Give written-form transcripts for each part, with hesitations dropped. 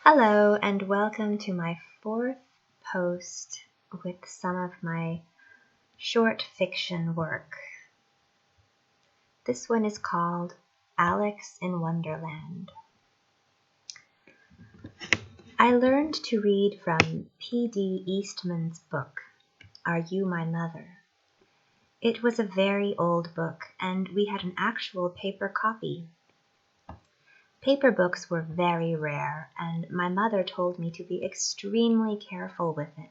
Hello and welcome to my fourth post with some of my short fiction work. This one is called Alix in Wonderland. I learned to read from P.D. Eastman's book, Are You My Mother? It was a very old book and we had an actual paper copy. Paper books were very rare, and my mother told me to be extremely careful with it.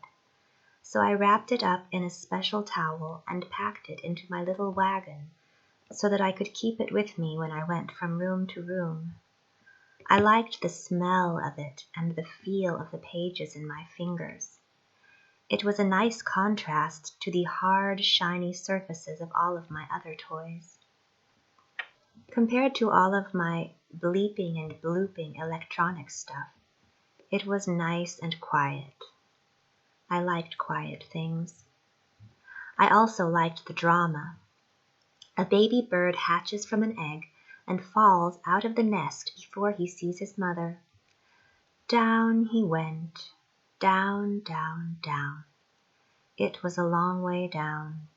So I wrapped it up in a special towel and packed it into my little wagon so that I could keep it with me when I went from room to room. I liked the smell of it and the feel of the pages in my fingers. It was a nice contrast to the hard, shiny surfaces of all of my other toys. Compared to all of my bleeping and blooping electronic stuff, it was nice and quiet. I liked quiet things. I also liked the drama. A baby bird hatches from an egg and falls out of the nest before he sees his mother. Down he went, down, down, down. It was a long way down.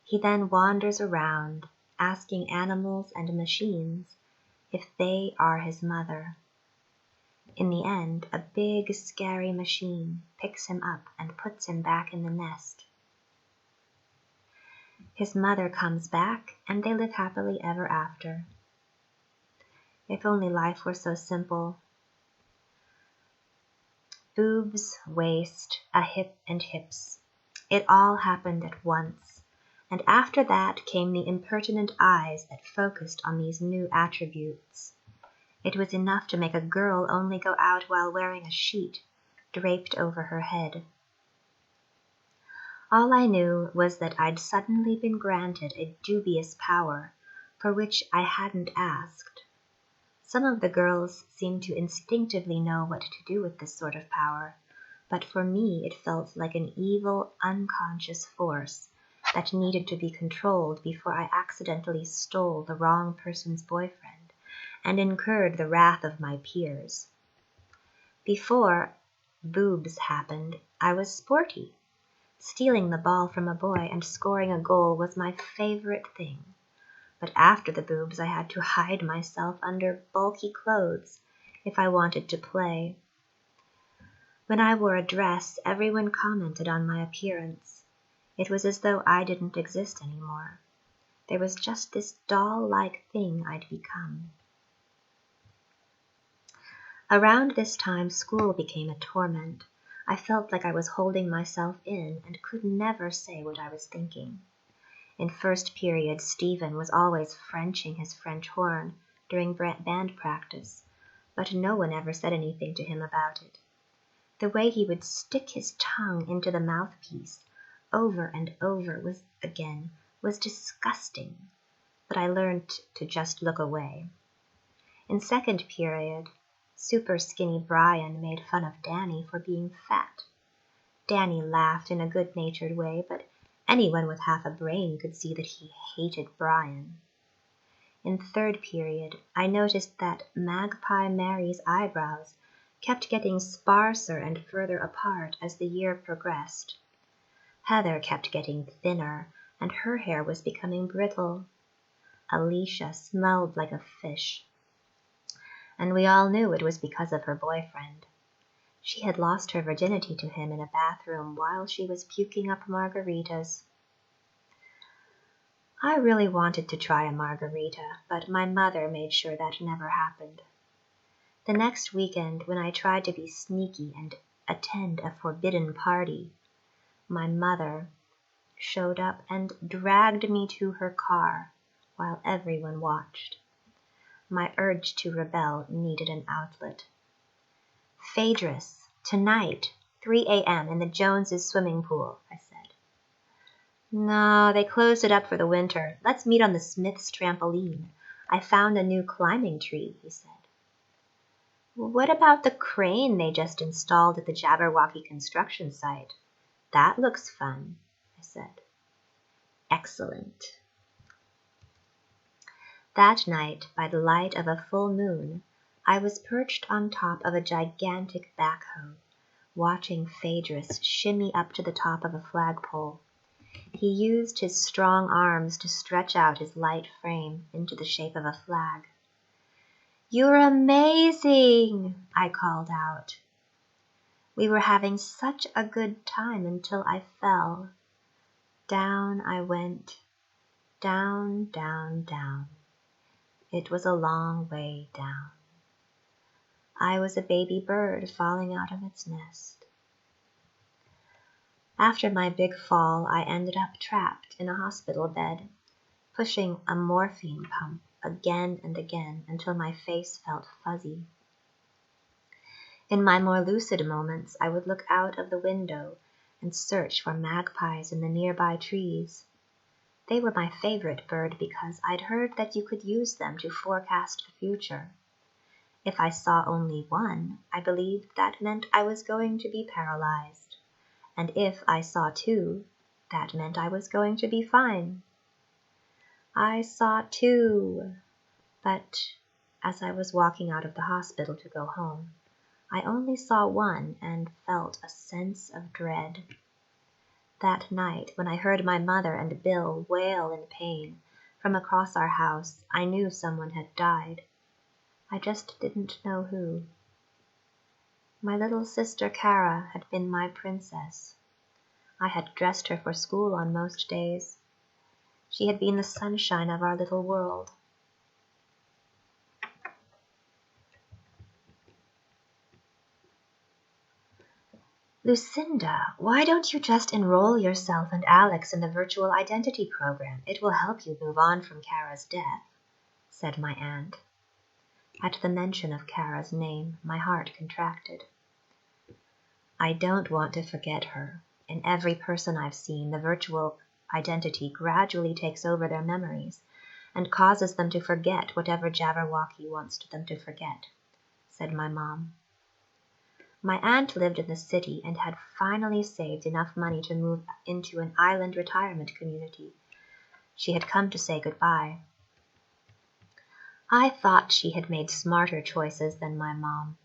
He then wanders around, asking animals and machines if they are his mother. In the end, a big, scary machine picks him up and puts him back in the nest. His mother comes back, and they live happily ever after. If only life were so simple. Boobs, waist, a hip and hips. It all happened at once, and after that came the impertinent eyes that focused on these new attributes. It was enough to make a girl only go out while wearing a sheet draped over her head. All I knew was that I'd suddenly been granted a dubious power for which I hadn't asked. Some of the girls seemed to instinctively know what to do with this sort of power, but for me it felt like an evil, unconscious force that needed to be controlled before I accidentally stole the wrong person's boyfriend and incurred the wrath of my peers. Before boobs happened, I was sporty. Stealing the ball from a boy and scoring a goal was my favorite thing. But after the boobs, I had to hide myself under bulky clothes if I wanted to play. When I wore a dress, everyone commented on my appearance. It was as though I didn't exist anymore. There was just this doll-like thing I'd become. Around this time, school became a torment. I felt like I was holding myself in and could never say what I was thinking. In first period, Stephen was always Frenching his French horn during band practice, but no one ever said anything to him about it. The way he would stick his tongue into the mouthpiece over and over was disgusting, but I learned to just look away. In second period, super skinny Brian made fun of Danny for being fat. Danny laughed in a good-natured way, but anyone with half a brain could see that he hated Brian. In third period, I noticed that Magpie Mary's eyebrows kept getting sparser and further apart as the year progressed. Heather kept getting thinner, and her hair was becoming brittle. Alicia smelled like a fish. And we all knew it was because of her boyfriend. She had lost her virginity to him in a bathroom while she was puking up margaritas. I really wanted to try a margarita, but my mother made sure that never happened. The next weekend, when I tried to be sneaky and attend a forbidden party, my mother showed up and dragged me to her car while everyone watched. My urge to rebel needed an outlet. Phaedrus, tonight, 3 a.m. in the Joneses' swimming pool, I said. No, they closed it up for the winter. Let's meet on the Smiths' trampoline. I found a new climbing tree, he said. What about the crane they just installed at the Jabberwocky construction site? That looks fun, I said. Excellent. That night, by the light of a full moon, I was perched on top of a gigantic backhoe, watching Phaedrus shimmy up to the top of a flagpole. He used his strong arms to stretch out his light frame into the shape of a flag. "You're amazing!" I called out. We were having such a good time until I fell. Down I went, down, down, down. It was a long way down. I was a baby bird falling out of its nest. After my big fall, I ended up trapped in a hospital bed, pushing a morphine pump again and again until my face felt fuzzy. In my more lucid moments, I would look out of the window and search for magpies in the nearby trees. They were my favorite bird because I'd heard that you could use them to forecast the future. If I saw only one, I believed that meant I was going to be paralyzed. And if I saw two, that meant I was going to be fine. I saw two, but as I was walking out of the hospital to go home, I only saw one and felt a sense of dread. That night, when I heard my mother and Bill wail in pain from across our house, I knew someone had died. I just didn't know who. My little sister Kara had been my princess. I had dressed her for school on most days. She had been the sunshine of our little world. "Lucinda, why don't you just enroll yourself and Alix in the virtual identity program? It will help you move on from Kara's death," said my aunt. At the mention of Kara's name, my heart contracted. I don't want to forget her. In every person I've seen, the virtual identity gradually takes over their memories and causes them to forget whatever Jabberwocky wants them to forget, said my mom. My aunt lived in the city and had finally saved enough money to move into an island retirement community. She had come to say goodbye. I thought she had made smarter choices than my mom.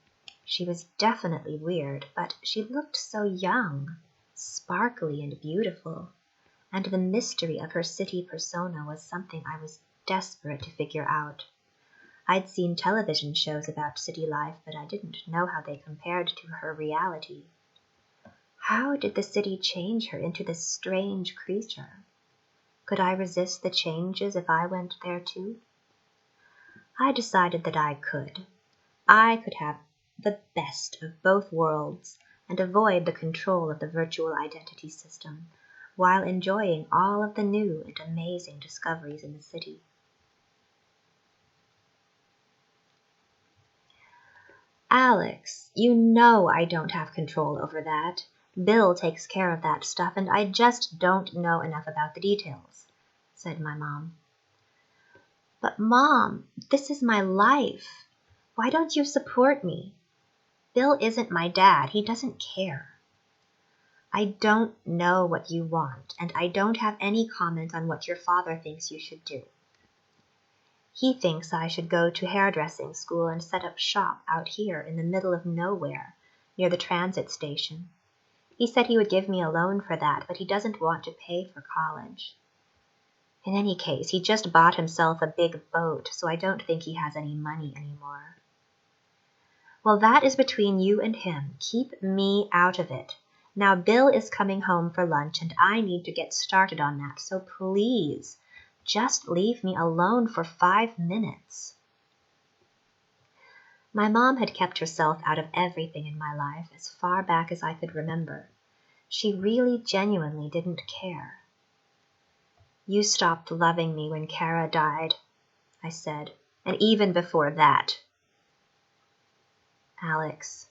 She was definitely weird, but she looked so young, sparkly and beautiful, and the mystery of her city persona was something I was desperate to figure out. I'd seen television shows about city life, but I didn't know how they compared to her reality. How did the city change her into this strange creature? Could I resist the changes if I went there too? I decided that I could. I could have the best of both worlds and avoid the control of the virtual identity system, while enjoying all of the new and amazing discoveries in the city. "Alix, you know I don't have control over that. Bill takes care of that stuff, and I just don't know enough about the details," said my mom. "But Mom, this is my life. Why don't you support me? Bill isn't my dad. He doesn't care." "I don't know what you want, and I don't have any comment on what your father thinks you should do. He thinks I should go to hairdressing school and set up shop out here in the middle of nowhere, near the transit station. He said he would give me a loan for that, but he doesn't want to pay for college. In any case, he just bought himself a big boat, so I don't think he has any money anymore." "Well, that is between you and him. Keep me out of it. Now Bill is coming home for lunch, and I need to get started on that, so please, just leave me alone for 5 minutes. My mom had kept herself out of everything in my life as far back as I could remember. She really genuinely didn't care. "You stopped loving me when Kara died," I said, "and even before that." "Alix,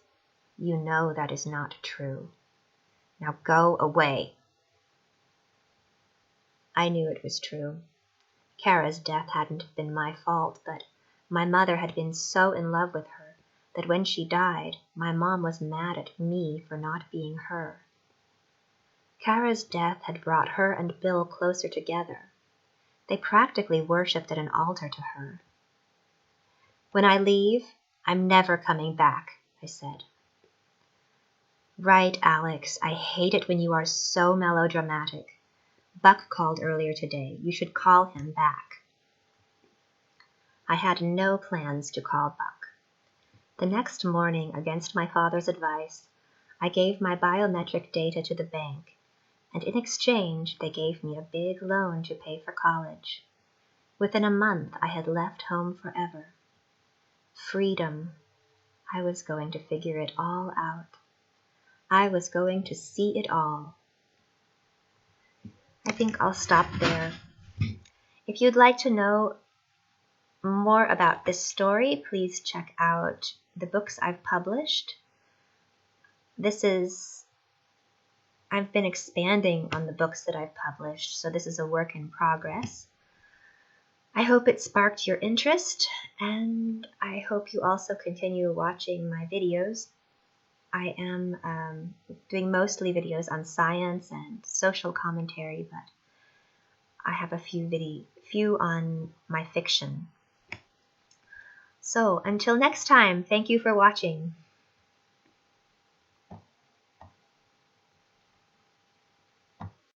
you know that is not true. Now go away." I knew it was true. Kara's death hadn't been my fault, but my mother had been so in love with her that when she died, my mom was mad at me for not being her. Kara's death had brought her and Bill closer together. They practically worshipped at an altar to her. "When I leave, I'm never coming back, I said. Right, Alix. I hate it when you are so melodramatic. Buck called earlier today. You should call him back. I had no plans to call Buck. The next morning, against my father's advice, I gave my biometric data to the bank, and in exchange they gave me a big loan to pay for college. Within a month I had left home forever. Freedom. I was going to figure it all out. I was going to see it all. I think I'll stop there. If you'd like to know more about this story, please check out the books I've published. I've been expanding on the books that I've published, so this is a work in progress. I hope it sparked your interest, and I hope you also continue watching my videos. I am doing mostly videos on science and social commentary, but I have a few on my fiction. So until next time, thank you for watching.